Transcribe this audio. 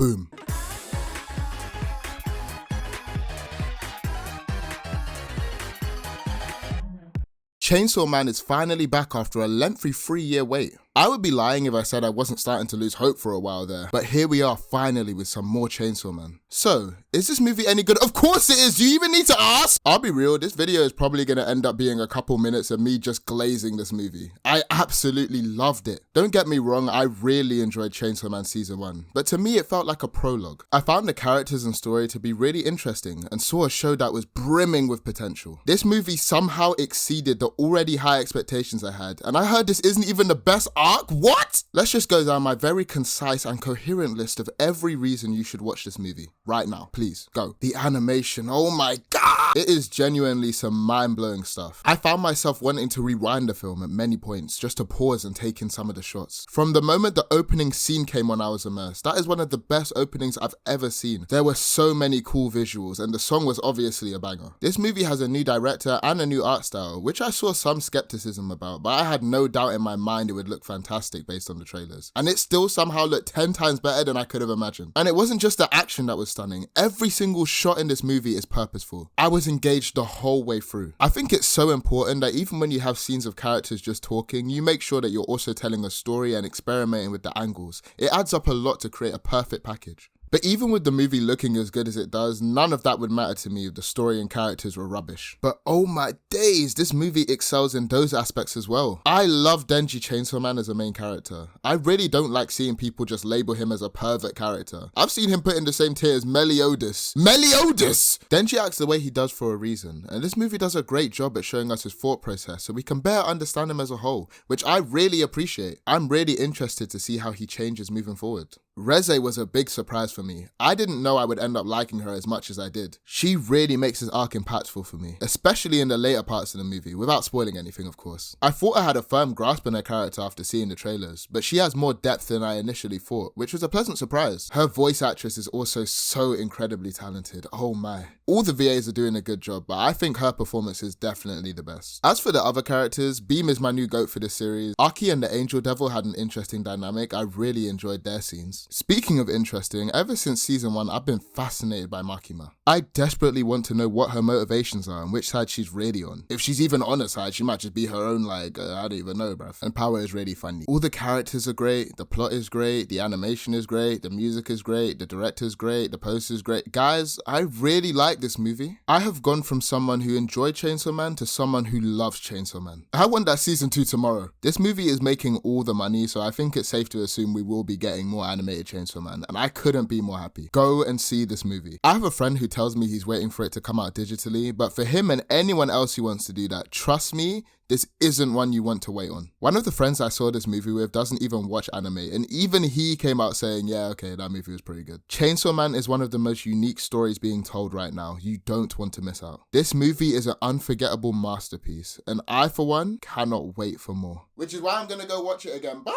Boom. Chainsaw Man is finally back after a lengthy 3-year wait. I would be lying if I said I wasn't starting to lose hope for a while there, but here we are finally with some more Chainsaw Man. So, is this movie any good? Of course it is! Do you even need to ask? I'll be real, this video is probably going to end up being a couple minutes of me just glazing this movie. I absolutely loved it. Don't get me wrong, I really enjoyed Chainsaw Man Season 1, but to me it felt like a prologue. I found the characters and story to be really interesting and saw a show that was brimming with potential. This movie somehow exceeded the already high expectations I had, and I heard this isn't even the best arc? What? Let's just go down my very concise and coherent list of every reason you should watch this movie. Right now, please, go. The animation, oh my god! It is genuinely some mind-blowing stuff. I found myself wanting to rewind the film at many points, just to pause and take in some of the shots. From the moment the opening scene came on, I was immersed. That is one of the best openings I've ever seen. There were so many cool visuals, and the song was obviously a banger. This movie has a new director and a new art style, which I saw some skepticism about, but I had no doubt in my mind it would look fantastic based on the trailers. And it still somehow looked 10 times better than I could have imagined. And it wasn't just the action that was stunning. Every single shot in this movie is purposeful. I was engaged the whole way through. I think it's so important that even when you have scenes of characters just talking, you make sure that you're also telling a story and experimenting with the angles. It adds up a lot to create a perfect package. But even with the movie looking as good as it does, none of that would matter to me if the story and characters were rubbish. But oh my days, this movie excels in those aspects as well. I love Denji Chainsaw Man as a main character. I really don't like seeing people just label him as a pervert character. I've seen him put in the same tier as Meliodas. Meliodas! Denji acts the way he does for a reason, and this movie does a great job at showing us his thought process so we can better understand him as a whole, which I really appreciate. I'm really interested to see how he changes moving forward. Reze was a big surprise for me. I didn't know I would end up liking her as much as I did. She really makes this arc impactful for me, especially in the later parts of the movie, without spoiling anything of course. I thought I had a firm grasp on her character after seeing the trailers, but she has more depth than I initially thought, which was a pleasant surprise. Her voice actress is also so incredibly talented, oh my. All the VAs are doing a good job, but I think her performance is definitely the best. As for the other characters, Beam is my new goat for this series. Aki and the Angel Devil had an interesting dynamic. I really enjoyed their scenes. Speaking of interesting, ever since season 1, I've been fascinated by Makima. I desperately want to know what her motivations are and which side she's really on. If she's even on a side, she might just be her own I don't even know, bruv. And Power is really funny. All the characters are great, the plot is great, the animation is great, the music is great, the director's great, the poster's great. Guys, I really like this movie. I have gone from someone who enjoyed Chainsaw Man to someone who loves Chainsaw Man. I want that season 2 tomorrow. This movie is making all the money, so I think it's safe to assume we will be getting more animated Chainsaw Man, and I couldn't be more happy. Go and see this movie. I have a friend who tells me he's waiting for it to come out digitally, but for him and anyone else who wants to do that, trust me, this isn't one you want to wait on. One of the friends I saw this movie with doesn't even watch anime, and even he came out saying, yeah, okay, that movie was pretty good. Chainsaw Man is one of the most unique stories being told right now. You don't want to miss out. This movie is an unforgettable masterpiece, and I, for one, cannot wait for more. Which is why I'm gonna go watch it again. Bye!